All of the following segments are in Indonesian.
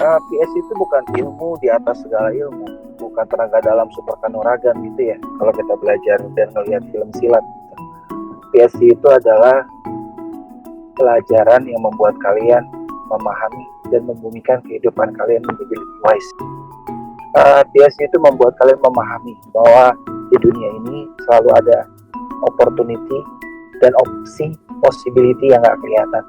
PS itu bukan ilmu di atas segala ilmu, bukan tenaga dalam super kanuragan gitu ya. Kalau kita belajar dan melihat film silat, PS itu adalah pelajaran yang membuat kalian memahami dan membumikan kehidupan kalian menjadi lebih wise. PS itu membuat kalian memahami bahwa di dunia ini selalu ada opportunity dan opsi possibility yang gak kelihatan.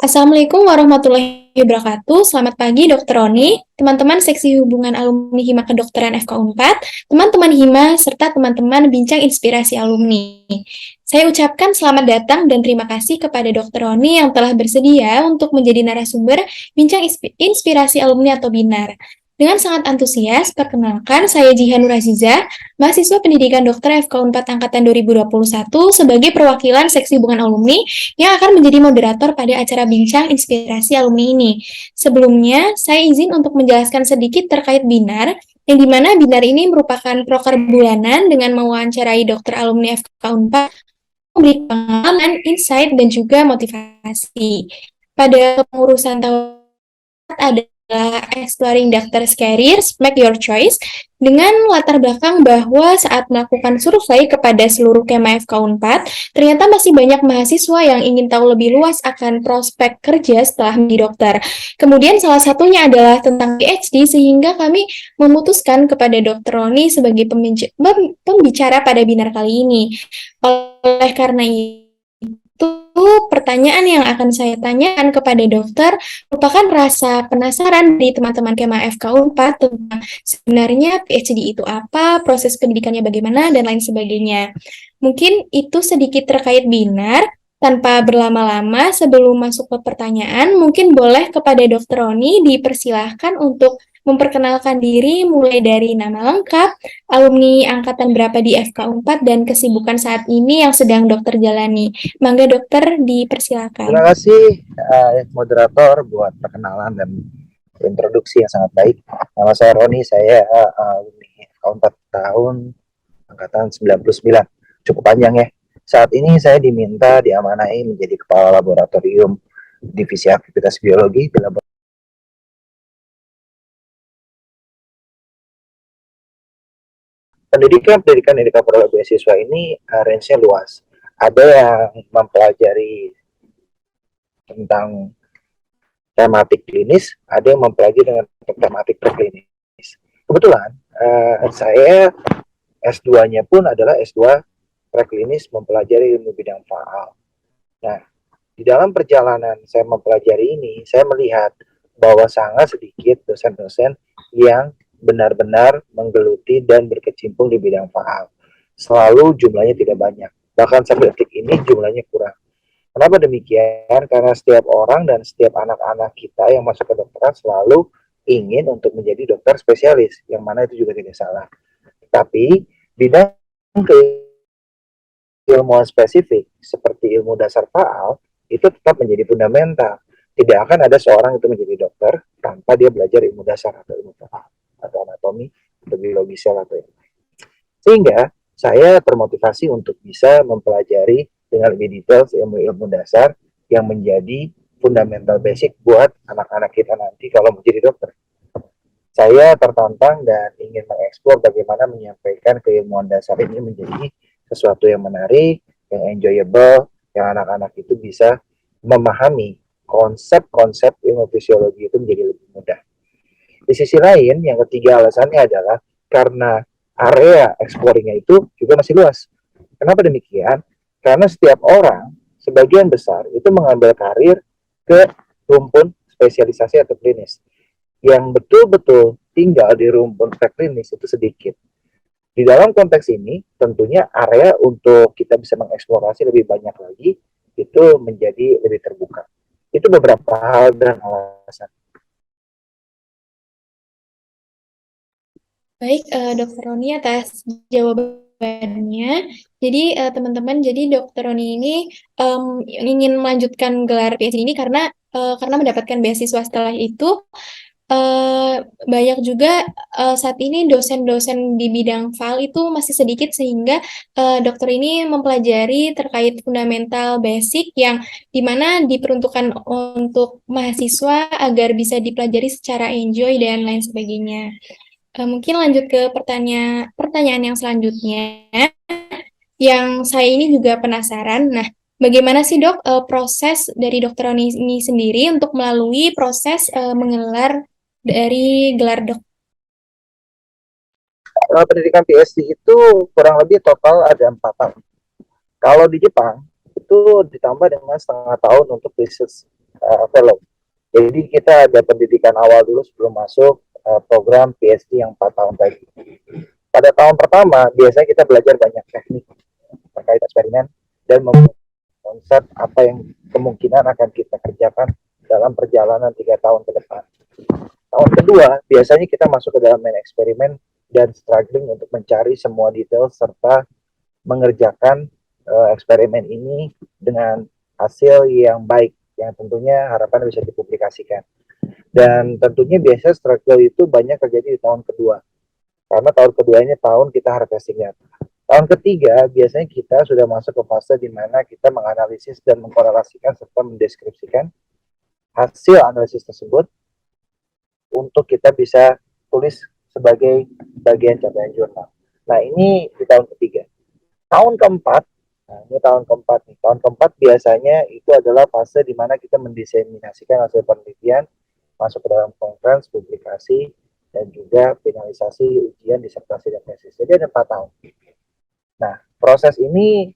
Assalamualaikum warahmatullahi wabarakatuh. Selamat pagi, Dr. Roni, teman-teman Seksi Hubungan Alumni Hima Kedokteran FK4, teman-teman Hima, serta teman-teman Bincang Inspirasi Alumni. Saya ucapkan selamat datang dan terima kasih kepada Dr. Roni yang telah bersedia untuk menjadi narasumber Bincang Inspirasi Alumni atau BINAR. Dengan sangat antusias, perkenalkan saya Jihan Nur Aziza, mahasiswa pendidikan dokter FK4 Angkatan 2021 sebagai perwakilan Seksi Hubungan Alumni yang akan menjadi moderator pada acara Bincang Inspirasi Alumni ini. Sebelumnya, saya izin untuk menjelaskan sedikit terkait BINAR, yang dimana BINAR ini merupakan proker bulanan dengan mewawancarai dokter alumni FK4, memberi pengalaman, insight, dan juga motivasi. Pada pengurusan tahun ada Exploring Doctor's Careers, Make Your Choice, dengan latar belakang bahwa saat melakukan survei kepada seluruh Kema FK4, ternyata masih banyak mahasiswa yang ingin tahu lebih luas akan prospek kerja setelah menjadi dokter. Kemudian salah satunya adalah tentang PhD, sehingga kami memutuskan kepada Dr. Roni sebagai pembicara pada binar kali ini. Oleh karena itu, pertanyaan yang akan saya tanyakan kepada dokter merupakan rasa penasaran di teman-teman Kema FK4 tentang sebenarnya PhD itu apa, proses pendidikannya bagaimana, dan lain sebagainya. Mungkin itu sedikit terkait binar. Tanpa berlama-lama, sebelum masuk ke pertanyaan, mungkin boleh kepada Dokter Roni dipersilahkan untuk memperkenalkan diri mulai dari nama lengkap, alumni angkatan berapa di FK4, dan kesibukan saat ini yang sedang dokter jalani. Mangga dokter Terima dipersilakan. kasih moderator buat perkenalan dan introduksi yang sangat baik. Nama saya Roni, saya alumni FK4 tahun angkatan 99. Cukup panjang ya. Saat ini saya diminta diamanai menjadi kepala laboratorium divisi aktivitas biologi di laboratorium. Pendidikan yang di-cover oleh beasiswa ini range-nya luas. Ada yang mempelajari tentang tematik klinis, ada yang mempelajari dengan tematik preklinis. Kebetulan saya S2-nya pun adalah S2 preklinis mempelajari ilmu bidang faal. Nah, di dalam perjalanan saya mempelajari ini, saya melihat bahwa sangat sedikit dosen-dosen yang benar-benar menggeluti dan berkecimpung di bidang faal. Selalu jumlahnya tidak banyak. Bahkan sampai detik ini jumlahnya kurang. Kenapa demikian? Karena setiap orang dan setiap anak-anak kita yang masuk ke kedokteran selalu ingin untuk menjadi dokter spesialis, yang mana itu juga tidak salah. Tapi bidang keilmuan spesifik seperti ilmu dasar faal itu tetap menjadi fundamental. Tidak akan ada seorang itu menjadi dokter tanpa dia belajar ilmu dasar atau ilmu faal atau anatomi atau biologi sel atau yang lain. Sehingga saya termotivasi untuk bisa mempelajari dengan lebih detail ilmu-ilmu dasar yang menjadi fundamental basic buat anak-anak kita nanti kalau menjadi dokter. Saya tertantang dan ingin mengeksplor bagaimana menyampaikan keilmuan dasar ini menjadi sesuatu yang menarik, yang enjoyable, yang anak-anak itu bisa memahami konsep-konsep ilmu fisiologi itu menjadi lebih mudah. Di sisi lain, yang ketiga alasannya adalah karena area exploringnya itu juga masih luas. Kenapa demikian? Karena setiap orang, sebagian besar, itu mengambil karir ke rumpun spesialisasi atau klinis. Yang betul-betul tinggal di rumpun preklinis itu sedikit. Di dalam konteks ini, tentunya area untuk kita bisa mengeksplorasi lebih banyak lagi, itu menjadi lebih terbuka. Itu beberapa hal dan alasan. Baik, Dokter Roni atas jawabannya. Jadi, teman-teman, jadi Dokter Roni ini ingin melanjutkan gelar PhD ini karena mendapatkan beasiswa setelah itu banyak juga saat ini dosen-dosen di bidang FAL itu masih sedikit sehingga dokter ini mempelajari terkait fundamental basic yang dimana diperuntukkan untuk mahasiswa agar bisa dipelajari secara enjoy dan lain sebagainya. Mungkin lanjut ke pertanyaan yang selanjutnya, yang saya ini juga penasaran. Nah, bagaimana sih dok proses dari dokter ini sendiri untuk melalui proses mengelar dari gelar dok? Pendidikan PhD itu kurang lebih total ada 4 tahun. Kalau di Jepang itu ditambah dengan setengah tahun untuk research fellow. Jadi kita ada pendidikan awal dulu sebelum masuk program PhD yang 4 tahun tadi. Pada tahun pertama biasanya kita belajar banyak teknik terkait eksperimen dan konsep apa yang kemungkinan akan kita kerjakan dalam perjalanan 3 tahun ke depan. Tahun kedua biasanya kita masuk ke dalam main eksperimen dan struggling untuk mencari semua detail serta mengerjakan eksperimen ini dengan hasil yang baik yang tentunya harapan bisa dipublikasikan. Dan tentunya biasanya struggle itu banyak terjadi di tahun kedua. Karena tahun kedua ini tahun kita harvesting nyata. Tahun ketiga biasanya kita sudah masuk ke fase di mana kita menganalisis dan mengkorelasikan serta mendeskripsikan hasil analisis tersebut untuk kita bisa tulis sebagai bagian capaian jurnal. Nah ini di tahun ketiga. Tahun keempat, nah ini tahun keempat nih. Tahun keempat biasanya itu adalah fase di mana kita mendiseminasikan hasil penelitian masuk ke dalam conference, publikasi, dan juga finalisasi ujian, disertasi, dan tesis. Jadi ada 4 tahun. Nah, proses ini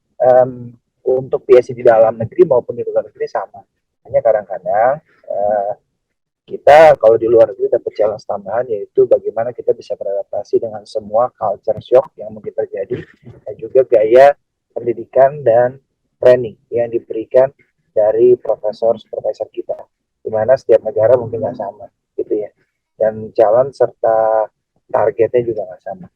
untuk PhD di dalam negeri maupun di luar negeri sama. Hanya kadang-kadang kita kalau di luar negeri dapat challenge tambahan yaitu bagaimana kita bisa beradaptasi dengan semua culture shock yang mungkin terjadi dan juga gaya pendidikan dan training yang diberikan dari profesor kita, di mana setiap negara mungkin nggak sama, gitu ya. Dan challenge serta targetnya juga nggak sama.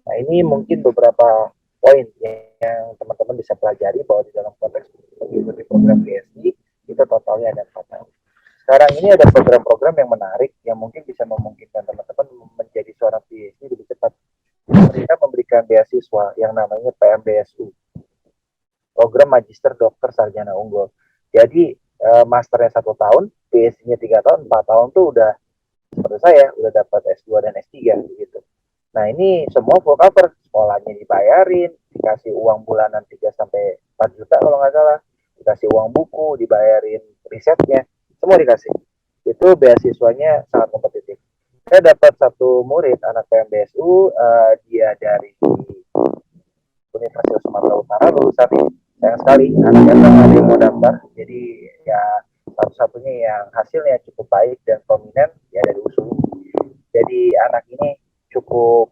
Nah ini mungkin beberapa poin yang teman-teman bisa pelajari bahwa di dalam konteks mengikuti program PhD itu totalnya ada 4 tahun. Sekarang ini ada program-program yang menarik yang mungkin bisa memungkinkan teman-teman menjadi seorang PhD lebih cepat. Mereka memberikan beasiswa yang namanya PMDSU, program Magister Dokter Sarjana Unggul. Jadi masternya 1 tahun, PhD-nya 3 tahun, 4 tahun tuh udah seperti saya udah dapat S2 dan S3 gitu. Nah ini semua full cover, sekolahnya dibayarin, dikasih uang bulanan 3 sampai 4 juta kalau nggak salah, dikasih uang buku, dibayarin risetnya, semua dikasih. Itu beasiswanya sangat kompetitif. Saya dapat satu murid anak PMBSU, dia dari Universitas Sumatera Utara lulusan nih. Sayang sekali anaknya nggak ada yang mau daftar, jadi ya satu-satunya yang hasilnya cukup baik dan prominent ya dari USU. Jadi anak ini cukup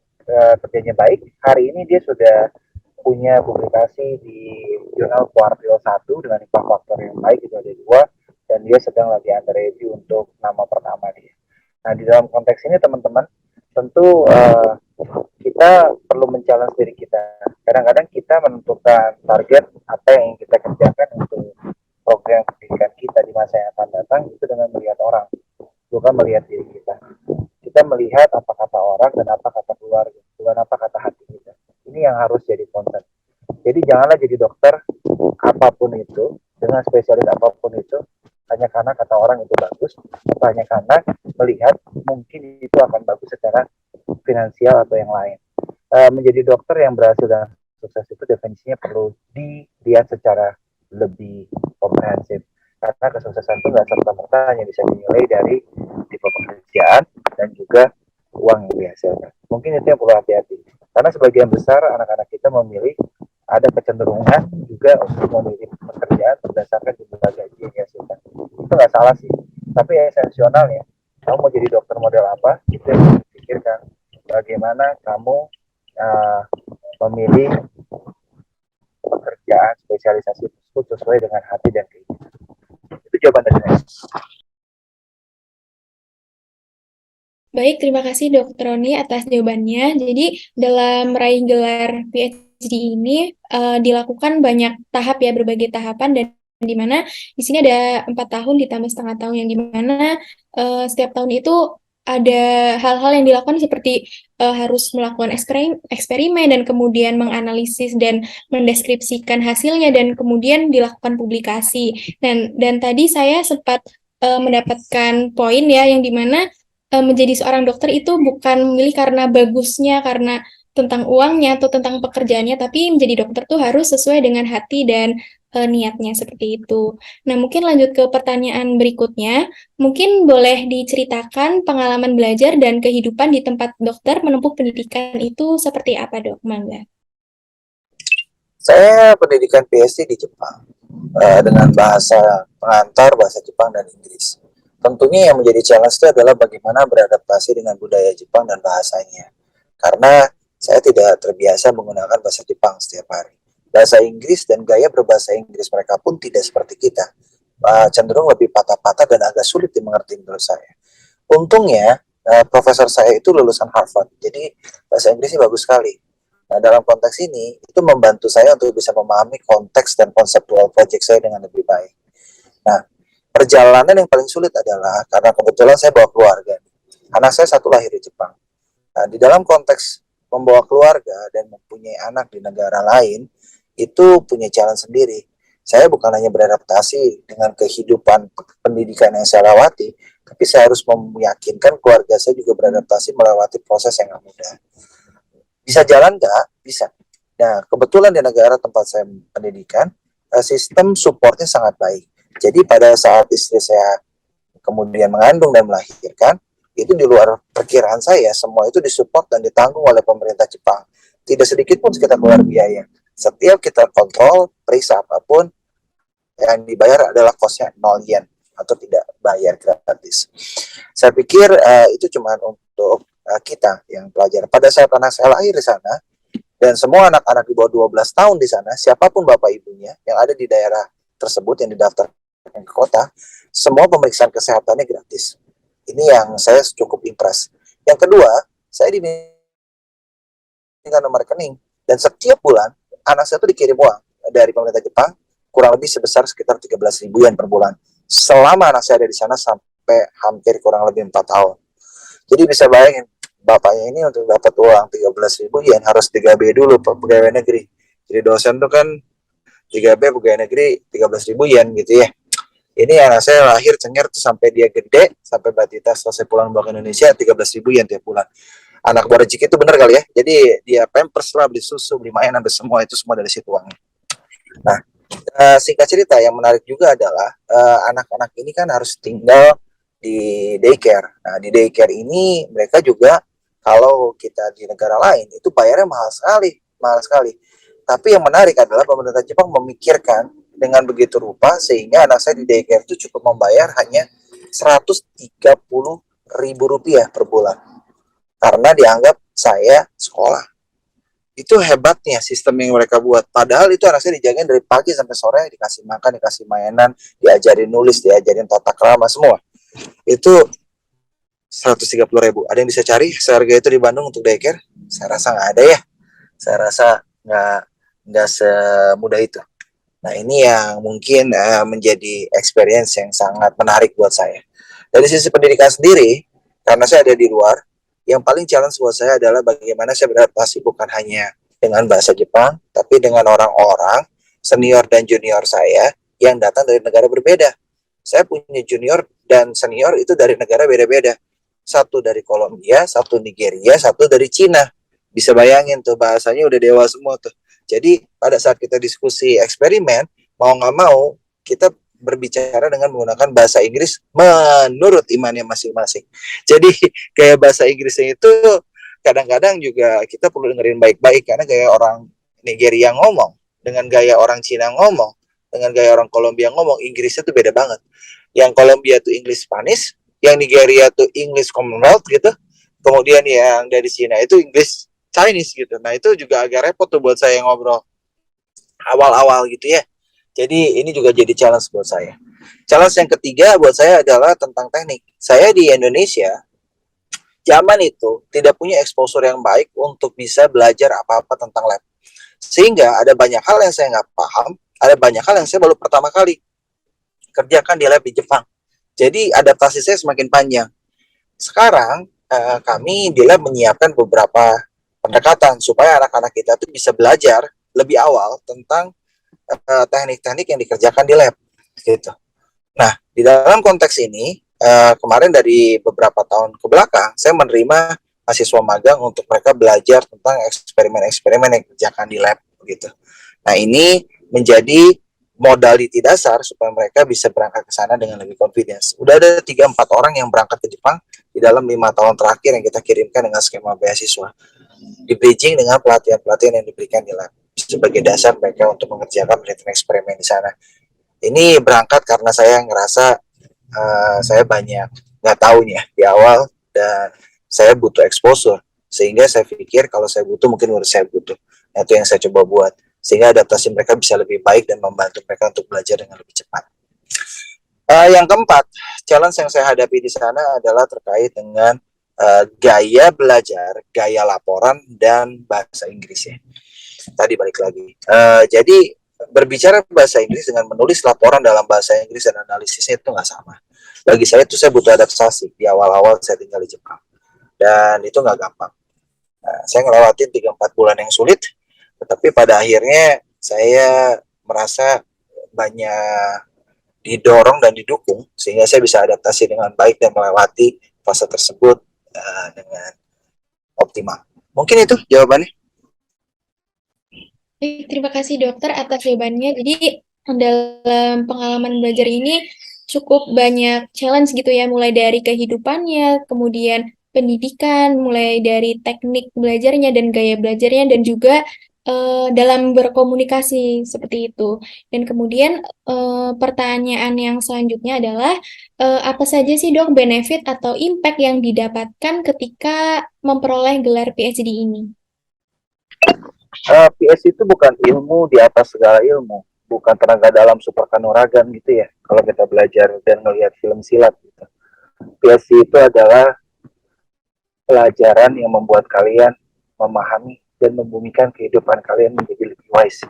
kerjanya baik. Hari ini dia sudah punya publikasi di jurnal kuartil 1 dengan impact faktor yang baik, itu ada 2, dan dia sedang lagi under review untuk nama pertama dia. Nah di dalam konteks ini teman-teman tentu kita perlu men-challenge diri kita. Kadang-kadang kita menentukan target apa yang ingin kita kerjakan untuk program pendidikan kita di masa yang akan datang itu dengan melihat orang, bukan melihat diri kita. Kita melihat apa kata orang dan apa kata keluarga, bukan apa kata hati kita. Ini yang harus jadi konten. Jadi janganlah jadi dokter apapun itu, dengan spesialis apapun itu, hanya karena kata orang itu bagus, atau hanya karena melihat mungkin itu akan bagus secara finansial atau yang lain. Menjadi dokter yang berhasil dan sukses itu definisinya perlu dilihat secara lebih komprehensif. Karena kesuksesan itu nggak serta-merta hanya bisa dinilai dari tipe pekerjaan dan juga uang yang dihasilkan. Mungkin itu yang perlu hati-hati. Karena sebagian besar anak-anak kita memilih ada kecenderungan juga untuk memilih pekerjaan berdasarkan jumlah gaji yang dihasilkan. Itu nggak salah sih. Tapi esensialnya, kamu mau jadi dokter model apa, itu yang dipikirkan. Bagaimana kamu memilih pekerjaan spesialisasi tersebut sesuai dengan hati dan keinginan. Itu jawaban dari saya. Baik, terima kasih Dr. Roni atas jawabannya. Jadi, dalam meraih gelar PhD ini dilakukan banyak tahap ya, berbagai tahapan, dan di mana di sini ada 4 tahun ditambah setengah tahun, yang di mana setiap tahun itu ada hal-hal yang dilakukan seperti harus melakukan eksperimen dan kemudian menganalisis dan mendeskripsikan hasilnya dan kemudian dilakukan publikasi. Dan tadi saya sempat mendapatkan poin ya yang dimana menjadi seorang dokter itu bukan memilih karena bagusnya, karena tentang uangnya atau tentang pekerjaannya, tapi menjadi dokter tuh harus sesuai dengan hati dan niatnya seperti itu. Nah, mungkin lanjut ke pertanyaan berikutnya. Mungkin boleh diceritakan pengalaman belajar dan kehidupan di tempat dokter menempuh pendidikan itu seperti apa, Dok? Mangga. Saya pendidikan PhD di Jepang dengan bahasa pengantar, bahasa Jepang dan Inggris. Tentunya yang menjadi challenge itu adalah bagaimana beradaptasi dengan budaya Jepang dan bahasanya. Karena saya tidak terbiasa menggunakan bahasa Jepang setiap hari. Bahasa Inggris dan gaya berbahasa Inggris mereka pun tidak seperti kita. Cenderung lebih patah-patah dan agak sulit dimengerti menurut saya. Untungnya, profesor saya itu lulusan Harvard, jadi bahasa Inggrisnya bagus sekali. Nah, dalam konteks ini, itu membantu saya untuk bisa memahami konteks dan konseptual project saya dengan lebih baik. Nah, perjalanan yang paling sulit adalah karena kebetulan saya bawa keluarga. Anak saya satu lahir di Jepang. Nah, di dalam konteks membawa keluarga dan mempunyai anak di negara lain, itu punya jalan sendiri. Saya bukan hanya beradaptasi dengan kehidupan pendidikan yang saya lewati, tapi saya harus meyakinkan keluarga saya juga beradaptasi melewati proses yang gak mudah. Bisa jalan nggak? Bisa. Nah, kebetulan di negara tempat saya pendidikan, sistem supportnya sangat baik. Jadi pada saat istri saya kemudian mengandung dan melahirkan, itu di luar perkiraan saya, semua itu disupport dan ditanggung oleh pemerintah Jepang. Tidak sedikit pun kita keluar biaya. Setiap kita kontrol, periksa apapun, yang dibayar adalah kosnya 0 yen atau tidak bayar gratis. Saya pikir itu cuma untuk kita yang pelajar. Pada saat anak saya lahir di sana, dan semua anak-anak di bawah 12 tahun di sana, siapapun bapak ibunya yang ada di daerah tersebut yang didaftarkan ke kota, semua pemeriksaan kesehatannya gratis. Ini yang saya cukup impress. Yang kedua, saya diminta nomor rekening, dan setiap bulan anak saya itu dikirim uang dari pemerintah Jepang kurang lebih sebesar sekitar 13.000 yen per bulan. Selama anak saya ada di sana sampai hampir kurang lebih 4 tahun. Jadi bisa bayangin, bapaknya ini untuk dapat uang 13.000 yen harus 3B dulu pegawai negeri. Jadi dosen tuh kan 3B pegawai negeri 13.000 yen gitu ya. Ini anak saya lahir cengar tuh sampai dia gede, sampai Batita selesai pulang ke Indonesia 13.000 yen tiap bulan. Anak buah rezeki itu bener kali ya. Jadi dia pampers lah, beli susu, beli mainan, semua itu semua dari situ uangnya. Nah, singkat cerita yang menarik juga adalah anak-anak ini kan harus tinggal di daycare. Nah, di daycare ini mereka juga kalau kita di negara lain itu bayarnya mahal sekali, mahal sekali. Tapi yang menarik adalah pemerintah Jepang memikirkan dengan begitu rupa sehingga anak saya di daycare itu cukup membayar hanya 130.000 rupiah per bulan karena dianggap saya sekolah. Itu hebatnya sistem yang mereka buat. Padahal itu anak saya dijagain dari pagi sampai sore, dikasih makan, dikasih mainan, diajarin nulis, diajarin tata krama semua. Itu 130.000. Ada yang bisa cari seharga itu di Bandung untuk daycare? Saya rasa nggak ada ya. Saya rasa nggak semudah itu. Nah, ini yang mungkin menjadi experience yang sangat menarik buat saya. Dari sisi pendidikan sendiri, karena saya ada di luar, yang paling challenge buat saya adalah bagaimana saya beradaptasi bukan hanya dengan bahasa Jepang, tapi dengan orang-orang senior dan junior saya yang datang dari negara berbeda. Saya punya junior dan senior itu dari negara beda-beda. Satu dari Kolombia, satu Nigeria, satu dari Cina. Bisa bayangin tuh bahasanya udah dewa semua tuh. Jadi pada saat kita diskusi eksperimen, mau nggak mau kita berbicara dengan menggunakan bahasa Inggris menurut imannya masing-masing. Jadi gaya bahasa Inggrisnya itu kadang-kadang juga kita perlu dengerin baik-baik karena gaya orang Nigeria ngomong dengan gaya orang Cina ngomong dengan gaya orang Kolombia ngomong Inggrisnya tuh beda banget. Yang Kolombia tuh English Spanish, yang Nigeria tuh English Commonwealth gitu. Kemudian yang dari Cina itu English Chinese gitu. Nah itu juga agak repot tuh buat saya ngobrol awal-awal gitu ya. Jadi ini juga jadi challenge buat saya. Challenge yang ketiga buat saya adalah tentang teknik. Saya di Indonesia zaman itu tidak punya exposure yang baik untuk bisa belajar apa-apa tentang lab. Sehingga ada banyak hal yang saya nggak paham, ada banyak hal yang saya baru pertama kali kerjakan di lab di Jepang. Jadi adaptasi saya semakin panjang. Sekarang kami di lab menyiapkan beberapa pendekatan supaya anak-anak kita tuh bisa belajar lebih awal tentang teknik-teknik yang dikerjakan di lab gitu. Nah, di dalam konteks ini kemarin dari beberapa tahun ke belakang saya menerima mahasiswa magang untuk mereka belajar tentang eksperimen-eksperimen yang dikerjakan di lab gitu. Nah, ini menjadi modality dasar supaya mereka bisa berangkat ke sana dengan lebih confidence. Udah ada 3-4 orang yang berangkat ke Jepang di dalam 5 tahun terakhir yang kita kirimkan dengan skema beasiswa. Di bridging dengan pelatihan-pelatihan yang diberikan di lab sebagai dasar mereka untuk mengerjakan penelitian eksperimen di sana. Ini berangkat karena saya ngerasa saya banyak nggak tahunya di awal dan saya butuh exposure sehingga saya pikir kalau saya butuh mungkin menurut saya butuh. Nah, itu yang saya coba buat sehingga adaptasi mereka bisa lebih baik dan membantu mereka untuk belajar dengan lebih cepat. Yang keempat, challenge yang saya hadapi di sana adalah terkait dengan gaya belajar, gaya laporan, dan bahasa Inggrisnya. Tadi balik lagi. Jadi berbicara bahasa Inggris dengan menulis laporan dalam bahasa Inggris dan analisisnya itu nggak sama. Bagi saya itu saya butuh adaptasi di awal-awal saya tinggal di Jepang. Dan itu nggak gampang. Saya ngelewatin 3-4 bulan yang sulit, tetapi pada akhirnya saya merasa banyak didorong dan didukung sehingga saya bisa adaptasi dengan baik dan melewati fase tersebut dengan optimal. Mungkin itu jawabannya. Terima kasih dokter atas jawabannya. Jadi dalam pengalaman belajar ini cukup banyak challenge gitu ya, mulai dari kehidupannya, kemudian pendidikan, mulai dari teknik belajarnya dan gaya belajarnya, dan juga dalam berkomunikasi seperti itu. Dan kemudian pertanyaan yang selanjutnya adalah apa saja sih dok benefit atau impact yang didapatkan ketika memperoleh gelar PhD ini? PS itu bukan ilmu di atas segala ilmu, bukan tenaga dalam super kanuragan gitu ya. Kalau kita belajar dan melihat film silat gitu. PS itu adalah pelajaran yang membuat kalian memahami dan membumikan kehidupan kalian menjadi lebih wise.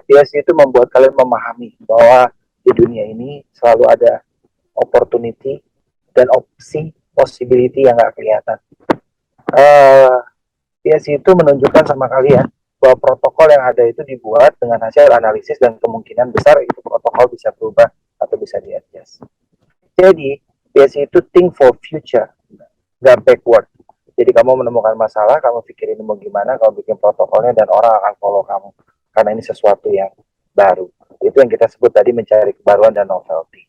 PS itu membuat kalian memahami bahwa di dunia ini selalu ada opportunity dan opsi possibility yang nggak kelihatan. PS itu menunjukkan sama kalian bahwa protokol yang ada itu dibuat dengan hasil analisis dan kemungkinan besar itu protokol bisa berubah atau bisa di-adjust. Jadi, PS itu think for future, nggak backward. Jadi kamu menemukan masalah, kamu pikirin mau gimana, kamu bikin protokolnya dan orang akan follow kamu. Karena ini sesuatu yang baru. Itu yang kita sebut tadi mencari kebaruan dan novelty.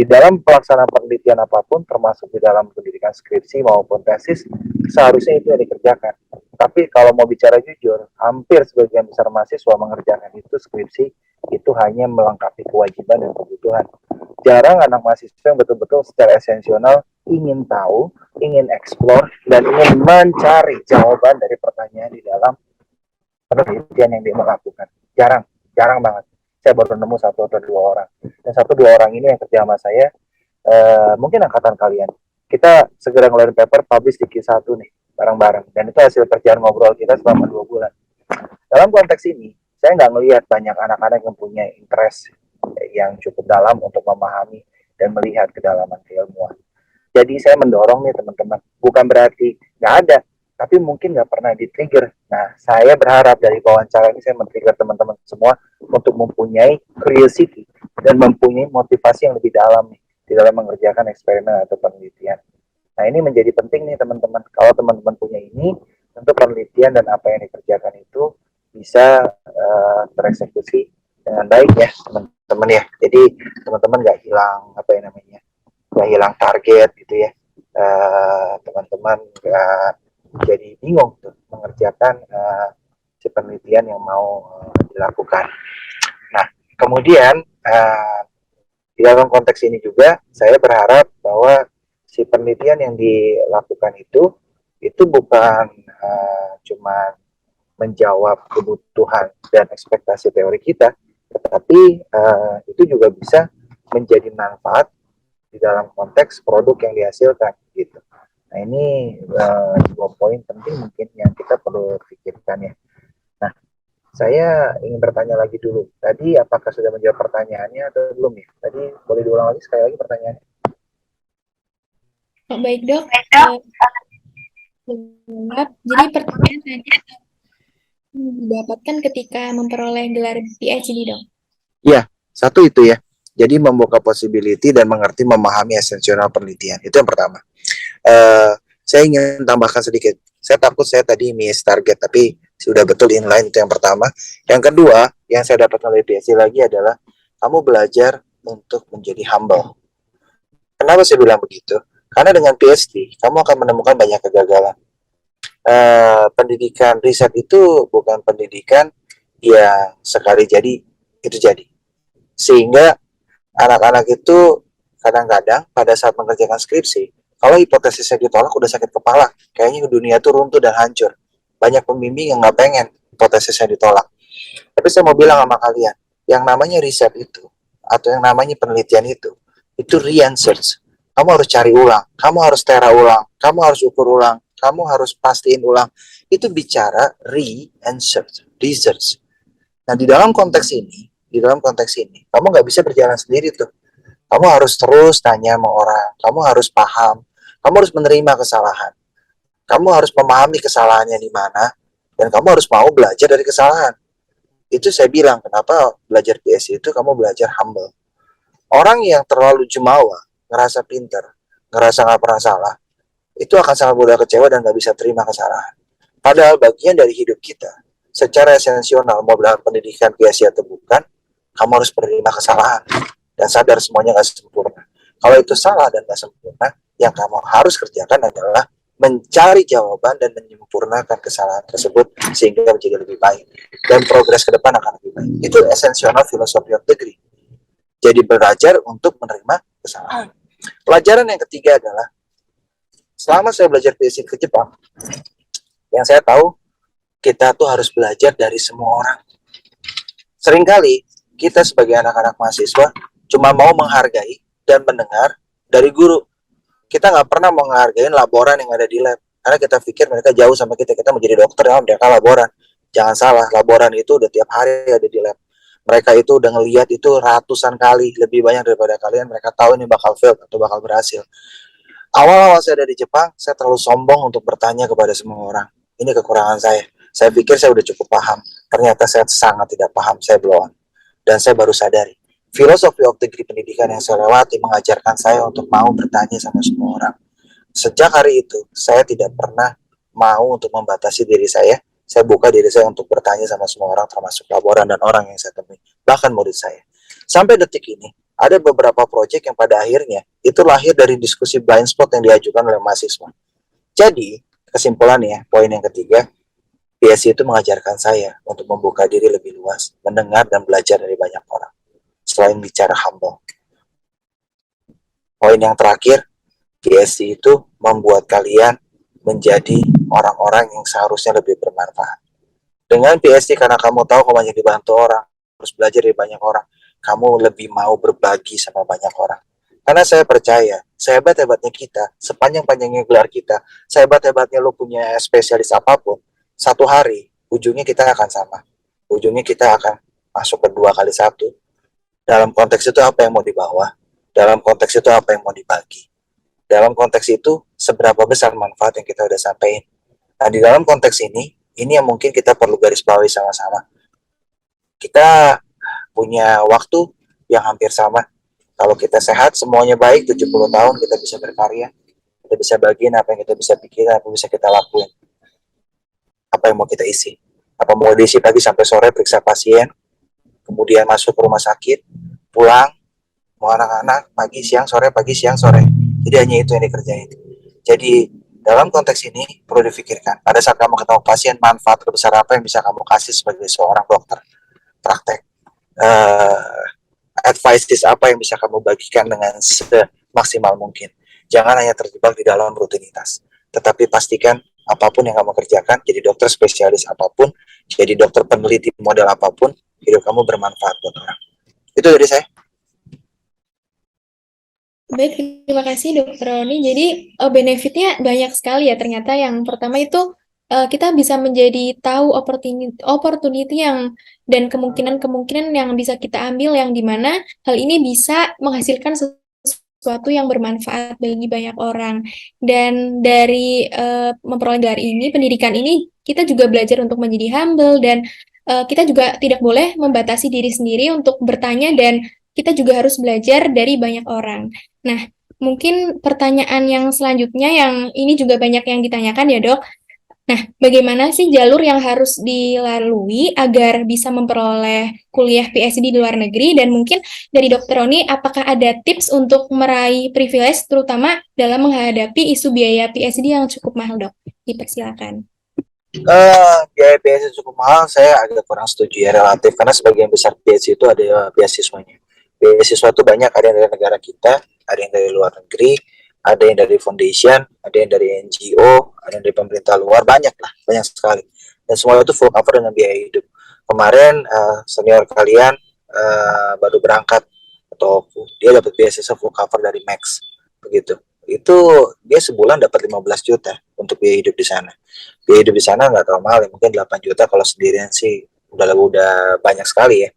Di dalam pelaksanaan penelitian apapun, termasuk di dalam pendidikan skripsi maupun tesis, seharusnya itu yang dikerjakan. Tapi kalau mau bicara jujur, hampir sebagian besar mahasiswa mengerjakan itu skripsi, itu hanya melengkapi kewajiban dan kebutuhan. Jarang anak mahasiswa yang betul-betul secara esensial ingin tahu, ingin eksplor, dan ingin mencari jawaban dari pertanyaan di dalam penelitian yang dia lakukan. Jarang, jarang banget. Saya baru nemu 1 atau 2 orang. Dan 1-2 orang ini yang kerja sama saya, mungkin angkatan kalian. Kita segera ngeluarin paper, publish di Q1 nih, bareng-bareng. Dan itu hasil kerjaan ngobrol kita selama 2 bulan. Dalam konteks ini, saya nggak melihat banyak anak-anak yang punya interest yang cukup dalam untuk memahami dan melihat kedalaman keilmuan. Jadi saya mendorong nih teman-teman, bukan berarti nggak ada, tapi mungkin nggak pernah di-trigger. Nah, saya berharap dari wawancara ini saya men-trigger teman-teman semua untuk mempunyai curiosity dan mempunyai motivasi yang lebih dalam nih di dalam mengerjakan eksperimen atau penelitian. Nah, ini menjadi penting nih teman-teman. Kalau teman-teman punya ini, tentu penelitian dan apa yang dikerjakan itu bisa tereksekusi dengan baik ya teman-teman ya. Jadi teman-teman nggak hilang apa yang namanya, nggak hilang target gitu ya. Teman-teman nggak jadi bingung tuh mengerjakan si penelitian yang mau dilakukan. Nah, kemudian di dalam konteks ini juga saya berharap bahwa si penelitian yang dilakukan itu bukan cuma menjawab kebutuhan dan ekspektasi teori kita, tetapi itu juga bisa menjadi manfaat di dalam konteks produk yang dihasilkan gitu. Nah, ini 2 poin penting mungkin yang kita perlu pikirkan ya. Nah, saya ingin bertanya lagi dulu. Tadi apakah sudah menjawab pertanyaannya atau belum ya? Tadi boleh diulang lagi sekali lagi pertanyaannya. Oh, baik dok. Jawab. Jadi pertanyaan tadi didapatkan ketika memperoleh gelar PhD dok. Ya, satu itu ya. Jadi membuka possibility dan mengerti memahami esensial penelitian. Itu yang pertama. Saya ingin tambahkan sedikit. Saya takut saya tadi miss target, tapi sudah betul inline, itu yang pertama. Yang kedua, yang saya dapat dari PhD lagi adalah kamu belajar untuk menjadi humble. Kenapa saya bilang begitu? Karena dengan PhD, kamu akan menemukan banyak kegagalan. Pendidikan riset itu bukan pendidikan yang sekali jadi, itu jadi. Sehingga anak-anak itu kadang-kadang pada saat mengerjakan skripsi, kalau hipotesisnya ditolak udah sakit kepala, kayaknya dunia itu runtuh dan hancur. Banyak pembimbing yang nggak pengen hipotesisnya ditolak. Tapi saya mau bilang sama kalian, yang namanya riset itu, atau yang namanya penelitian itu re-research. Kamu harus cari ulang, kamu harus tera ulang, kamu harus ukur ulang, kamu harus pastiin ulang. Itu bicara research. Nah, di dalam konteks ini, kamu nggak bisa berjalan sendiri tuh. Kamu harus terus tanya sama orang, kamu harus paham, kamu harus menerima kesalahan, kamu harus memahami kesalahannya di mana, dan kamu harus mau belajar dari kesalahan. Itu saya bilang, kenapa belajar PSC itu kamu belajar humble. Orang yang terlalu jumawa, ngerasa pinter, ngerasa nggak pernah salah, itu akan sangat mudah kecewa dan nggak bisa terima kesalahan. Padahal bagian dari hidup kita, secara esensial, mau dalam pendidikan PSC atau bukan, kamu harus menerima kesalahan dan sadar semuanya nggak sempurna. Kalau itu salah dan nggak sempurna, yang kamu harus kerjakan adalah mencari jawaban dan menyempurnakan kesalahan tersebut sehingga menjadi lebih baik dan progres ke depan akan lebih baik. Itu esensial filosofi of degree. Jadi belajar untuk menerima kesalahan. Pelajaran yang ketiga adalah selama saya belajar PhD ke Jepang, yang saya tahu kita tuh harus belajar dari semua orang. Seringkali kita sebagai anak-anak mahasiswa cuma mau menghargai dan mendengar dari guru. Kita nggak pernah menghargai laboran yang ada di lab. Karena kita pikir mereka jauh sama kita. Kita menjadi dokter, ya mereka laboran. Jangan salah, laboran itu udah tiap hari ada di lab. Mereka itu udah ngeliat itu ratusan kali, lebih banyak daripada kalian. Mereka tahu ini bakal fail atau bakal berhasil. Awal-awal saya ada di Jepang, saya terlalu sombong untuk bertanya kepada semua orang. Ini kekurangan saya. Saya pikir saya udah cukup paham. Ternyata saya sangat tidak paham, saya blow on. Dan saya baru sadari, filosofi of degree pendidikan yang saya lewati mengajarkan saya untuk mau bertanya sama semua orang. Sejak hari itu, saya tidak pernah mau untuk membatasi diri saya. Saya buka diri saya untuk bertanya sama semua orang, termasuk laboran dan orang yang saya temui, bahkan murid saya. Sampai detik ini, ada beberapa proyek yang pada akhirnya itu lahir dari diskusi blind spot yang diajukan oleh mahasiswa. Jadi, kesimpulannya, poin yang ketiga, PSC itu mengajarkan saya untuk membuka diri lebih luas, mendengar dan belajar dari banyak orang, selain bicara humble. Poin yang terakhir, PSC itu membuat kalian menjadi orang-orang yang seharusnya lebih bermanfaat. Dengan PSC, karena kamu tahu kamu banyak dibantu orang, harus belajar dari banyak orang, kamu lebih mau berbagi sama banyak orang. Karena saya percaya, sehebat-hebatnya kita, sepanjang-panjangnya gelar kita, sehebat-hebatnya lo punya spesialis apapun, satu hari, ujungnya kita akan sama. Ujungnya kita akan masuk ke 2 kali 1. Dalam konteks itu apa yang mau dibawa? Dalam konteks itu apa yang mau dibagi? Dalam konteks itu, seberapa besar manfaat yang kita udah sampaikan. Nah, di dalam konteks ini yang mungkin kita perlu garis bawahi sama-sama. Kita punya waktu yang hampir sama. Kalau kita sehat, semuanya baik, 70 tahun kita bisa berkarya, kita bisa bagiin apa yang kita bisa pikirin, apa yang bisa kita lakuin, apa yang mau kita isi. Apa mau diisi pagi sampai sore periksa pasien, kemudian masuk ke rumah sakit, pulang, mau anak-anak, pagi, siang, sore, pagi, siang, sore. Jadi hanya itu yang dikerjain. Jadi dalam konteks ini perlu difikirkan, pada saat kamu ketemu pasien, manfaat terbesar apa yang bisa kamu kasih sebagai seorang dokter praktek. Advices apa yang bisa kamu bagikan dengan semaksimal mungkin. Jangan hanya terjebak di dalam rutinitas, tetapi pastikan apapun yang kamu kerjakan, jadi dokter spesialis apapun, jadi dokter peneliti model apapun, hidup kamu bermanfaat buat orang. Itu dari saya. Baik, terima kasih Dokter Roni. Jadi benefitnya banyak sekali ya. Ternyata yang pertama itu kita bisa menjadi tahu opportunity yang dan kemungkinan-kemungkinan yang bisa kita ambil yang dimana hal ini bisa menghasilkan sesuatu yang bermanfaat bagi banyak orang. Dan dari memperoleh gelar ini, pendidikan ini, kita juga belajar untuk menjadi humble dan kita juga tidak boleh membatasi diri sendiri untuk bertanya dan kita juga harus belajar dari banyak orang. Nah, mungkin pertanyaan yang selanjutnya yang ini juga banyak yang ditanyakan ya, Dok. Nah, bagaimana sih jalur yang harus dilalui agar bisa memperoleh kuliah PhD di luar negeri? Dan mungkin dari Dr. Roni, apakah ada tips untuk meraih privilege, terutama dalam menghadapi isu biaya PhD yang cukup mahal, Dok? Dipersilakan. Biaya beasiswa cukup mahal, saya agak kurang setuju ya relatif, karena sebagian besar PhD itu ada beasiswanya. Beasiswa itu banyak, ada yang dari negara kita, ada yang dari luar negeri, ada yang dari foundation, ada yang dari NGO, ada yang dari pemerintah luar, banyak lah, banyak sekali. Dan semua itu full cover dengan biaya hidup. Kemarin senior kalian baru berangkat atau dia dapat beasiswa full cover dari Max, begitu. Itu dia sebulan dapat 15 juta untuk biaya hidup di sana. Biaya hidup di sana nggak terlalu mahal, ya. Mungkin 8 juta kalau sendirian sih udah banyak sekali ya.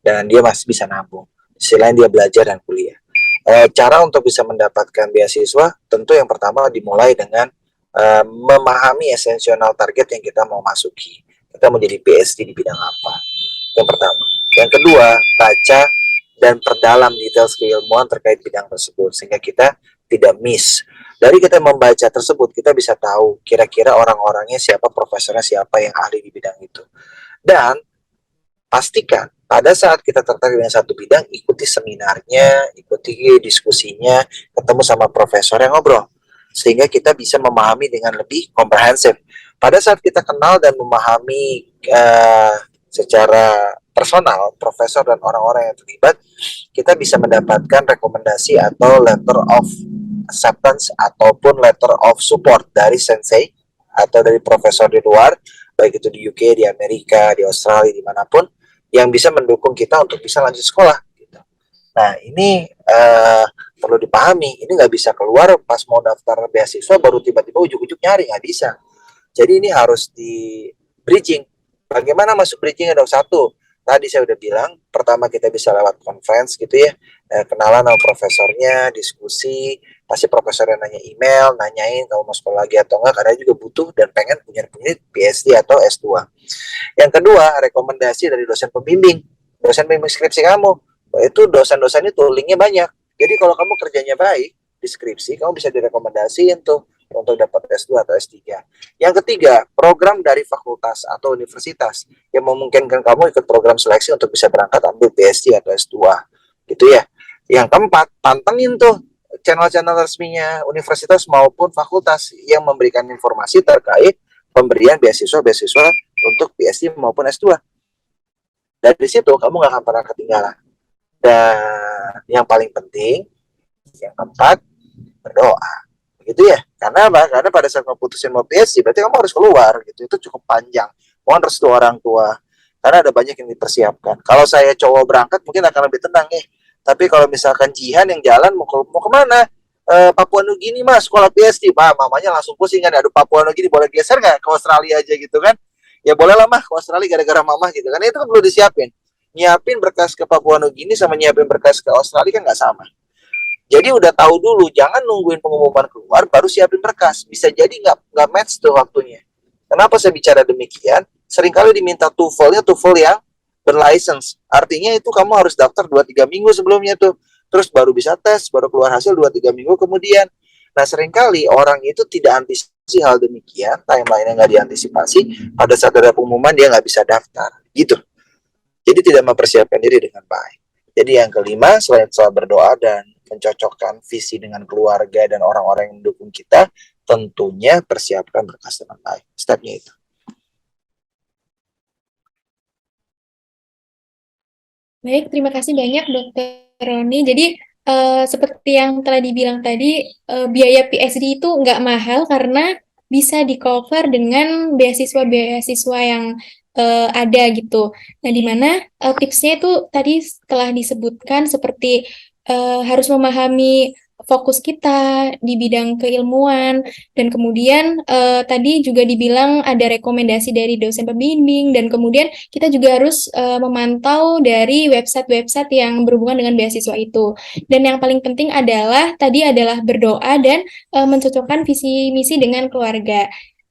Dan dia masih bisa nabung. Selain dia belajar dan kuliah. Cara untuk bisa mendapatkan beasiswa, tentu yang pertama dimulai dengan memahami esensial target yang kita mau masuki. Kita mau jadi PhD di bidang apa? Yang pertama. Yang kedua, baca dan perdalam detail keilmuan terkait bidang tersebut sehingga kita tidak miss. Dari kita membaca tersebut, kita bisa tahu kira-kira orang-orangnya siapa, profesornya siapa yang ahli di bidang itu. Dan pastikan pada saat kita tertarik dengan satu bidang, ikuti seminarnya, ikuti diskusinya, ketemu sama profesor yang ngobrol. Sehingga kita bisa memahami dengan lebih komprehensif. Pada saat kita kenal dan memahami secara personal, profesor dan orang-orang yang terlibat, kita bisa mendapatkan rekomendasi atau letter of acceptance ataupun letter of support dari sensei atau dari profesor di luar, baik itu di UK, di Amerika, di Australia, dimanapun, yang bisa mendukung kita untuk bisa lanjut sekolah. Gitu. Nah, ini perlu dipahami, ini nggak bisa keluar pas mau daftar beasiswa baru tiba-tiba ujuk-ujuk nyari, nggak bisa. Jadi ini harus di bridging. Bagaimana masuk bridgingnya, Dok? Satu, tadi saya udah bilang, pertama kita bisa lewat conference gitu ya, kenalan sama profesornya, diskusi, pasti profesornya nanya email, nanyain kamu mau sekolah lagi atau enggak, karena juga butuh dan pengen punya PhD atau S2. Yang kedua, rekomendasi dari dosen pembimbing skripsi kamu. Itu dosen-dosen itu linknya banyak. Jadi kalau kamu kerjanya baik di skripsi, kamu bisa direkomendasiin tuh untuk dapat S2 atau S3. Yang ketiga, program dari fakultas atau universitas yang memungkinkan kamu ikut program seleksi untuk bisa berangkat ambil PhD atau S2. Gitu ya. Yang keempat, pantengin tuh channel-channel resminya universitas maupun fakultas yang memberikan informasi terkait pemberian beasiswa-beasiswa untuk PhD maupun S2. Dari situ kamu gak akan pernah ketinggalan. Dan yang paling penting, yang keempat, berdoa. Gitu ya. Karena apa? Karena pada saat kamu putusin mau PhD, berarti kamu harus keluar gitu. Itu cukup panjang. Mohon restu orang tua. Karena ada banyak yang dipersiapkan. Kalau saya cowok berangkat mungkin akan lebih tenang nih. Tapi kalau misalkan Jihan yang jalan mau kemana? Papua Nugini mas, sekolah PhD. Pak, mamanya langsung pusing kan. Aduh, Papua Nugini boleh geser nggak ke Australia aja gitu kan? Ya boleh lah mah ke Australia gara-gara mama gitu kan. Itu kan perlu disiapin. Nyiapin berkas ke Papua Nugini sama nyiapin berkas ke Australia kan nggak sama. Jadi udah tahu dulu, jangan nungguin pengumuman keluar baru siapin berkas. Bisa jadi nggak match tuh waktunya. Kenapa saya bicara demikian? Seringkali diminta TOEFL yang berlicense. Artinya itu kamu harus daftar 2-3 minggu sebelumnya tuh. Terus baru bisa tes, baru keluar hasil 2-3 minggu kemudian. Nah seringkali orang itu tidak antisipasi hal demikian, timeline-nya nggak diantisipasi, pada saat ada pengumuman dia nggak bisa daftar. Gitu. Jadi tidak mempersiapkan diri dengan baik. Jadi yang kelima, selain soal berdoa dan mencocokkan visi dengan keluarga dan orang-orang yang mendukung kita, tentunya persiapkan berkas dengan baik. Stepnya itu. Baik, terima kasih banyak Dokter Roni. Jadi seperti yang telah dibilang tadi, biaya PhD itu nggak mahal karena bisa di-cover dengan beasiswa-beasiswa yang ada gitu. Nah, di mana tipsnya itu tadi telah disebutkan seperti harus memahami fokus kita di bidang keilmuan, dan kemudian tadi juga dibilang ada rekomendasi dari dosen pembimbing, dan kemudian kita juga harus memantau dari website-website yang berhubungan dengan beasiswa itu. Dan yang paling penting adalah tadi adalah berdoa dan mencocokkan visi misi dengan keluarga.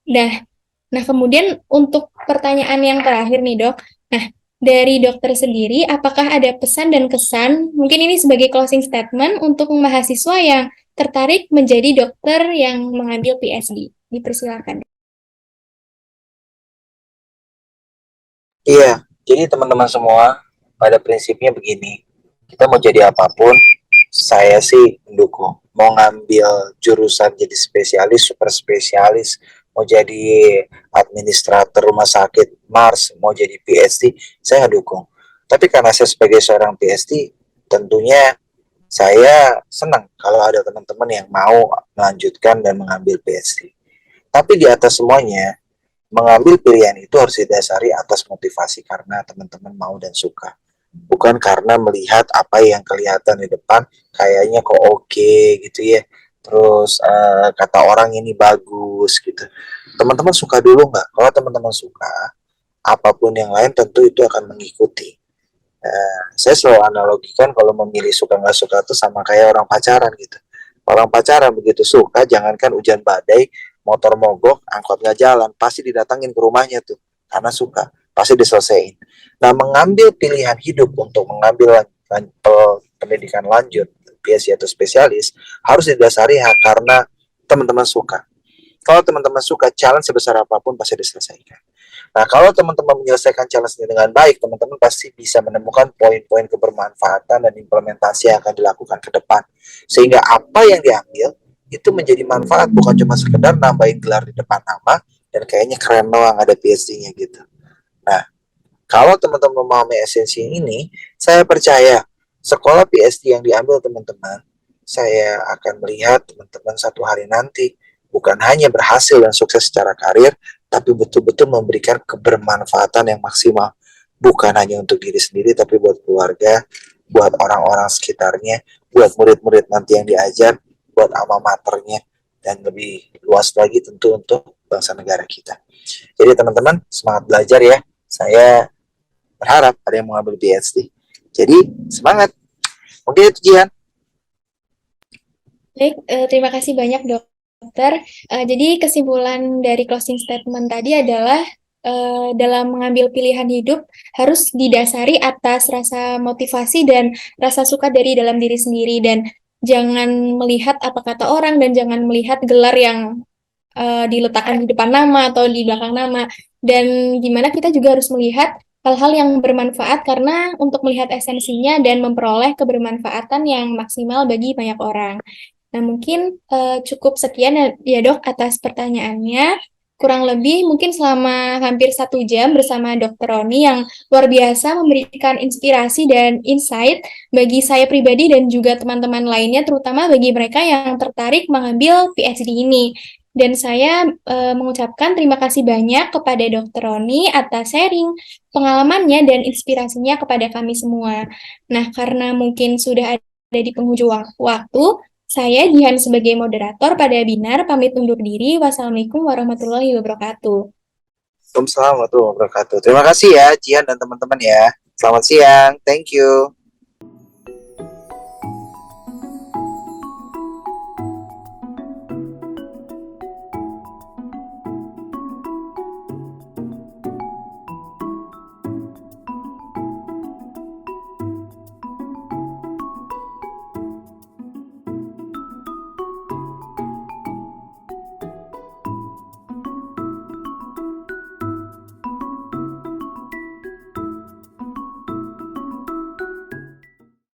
Nah, kemudian untuk pertanyaan yang terakhir nih, Dok. Nah, dari dokter sendiri, apakah ada pesan dan kesan, mungkin ini sebagai closing statement untuk mahasiswa yang tertarik menjadi dokter yang mengambil PhD? Dipersilakan. Iya, jadi teman-teman semua, pada prinsipnya begini, kita mau jadi apapun, saya sih mendukung. Mau ngambil jurusan jadi spesialis, super spesialis, mau jadi administrator rumah sakit Mars, mau jadi PhD, saya dukung. Tapi karena saya sebagai seorang PhD, tentunya saya senang kalau ada teman-teman yang mau melanjutkan dan mengambil PhD. Tapi di atas semuanya, mengambil pilihan itu harus didasari atas motivasi karena teman-teman mau dan suka, bukan karena melihat apa yang kelihatan di depan kayaknya kok oke gitu ya, terus kata orang ini bagus gitu. Teman-teman suka dulu nggak? Kalau teman-teman suka, apapun yang lain tentu itu akan mengikuti. Saya selalu analogikan kalau memilih suka nggak suka itu sama kayak orang pacaran gitu. Orang pacaran begitu suka, jangankan hujan badai, motor mogok, angkot nggak jalan, pasti didatangin ke rumahnya tuh karena suka, pasti diselesaikan. Nah, mengambil pilihan hidup untuk mengambil pendidikan lanjut, PhD atau spesialis, harus didasari karena teman-teman suka. Kalau teman-teman suka, challenge sebesar apapun pasti diselesaikan. Nah, kalau teman-teman menyelesaikan challenge ini dengan baik, teman-teman pasti bisa menemukan poin-poin kebermanfaatan dan implementasi yang akan dilakukan ke depan. Sehingga apa yang diambil itu menjadi manfaat, bukan cuma sekedar nambahin gelar di depan nama dan kayaknya keren doang ada PhD-nya gitu. Nah, kalau teman-teman memahami esensi ini, saya percaya sekolah PhD yang diambil teman-teman, saya akan melihat teman-teman satu hari nanti bukan hanya berhasil dan sukses secara karir, tapi betul-betul memberikan kebermanfaatan yang maksimal. Bukan hanya untuk diri sendiri, tapi buat keluarga, buat orang-orang sekitarnya, buat murid-murid nanti yang diajar, buat alma maternya, dan lebih luas lagi tentu untuk bangsa negara kita. Jadi teman-teman, semangat belajar ya. Saya berharap ada yang mengambil PhD. Jadi, semangat. Mungkin itu, Jihan. Baik, terima kasih banyak dokter. Jadi kesimpulan dari closing statement tadi adalah dalam mengambil pilihan hidup harus didasari atas rasa motivasi dan rasa suka dari dalam diri sendiri, dan jangan melihat apa kata orang dan jangan melihat gelar yang diletakkan di depan nama atau di belakang nama. Dan gimana kita juga harus melihat hal-hal yang bermanfaat karena untuk melihat esensinya dan memperoleh kebermanfaatan yang maksimal bagi banyak orang. Nah, mungkin cukup sekian ya Dok atas pertanyaannya. Kurang lebih mungkin selama hampir 1 jam bersama Dr. Roni yang luar biasa memberikan inspirasi dan insight bagi saya pribadi dan juga teman-teman lainnya, terutama bagi mereka yang tertarik mengambil PhD ini. Dan saya mengucapkan terima kasih banyak kepada Dr. Roni atas sharing pengalamannya dan inspirasinya kepada kami semua. Nah, karena mungkin sudah ada di penghujung waktu, saya Jihan sebagai moderator pada webinar pamit undur diri. Wassalamualaikum warahmatullahi wabarakatuh. Waalaikumsalam warahmatullahi wabarakatuh. Terima kasih ya, Jihan dan teman-teman ya. Selamat siang. Thank you.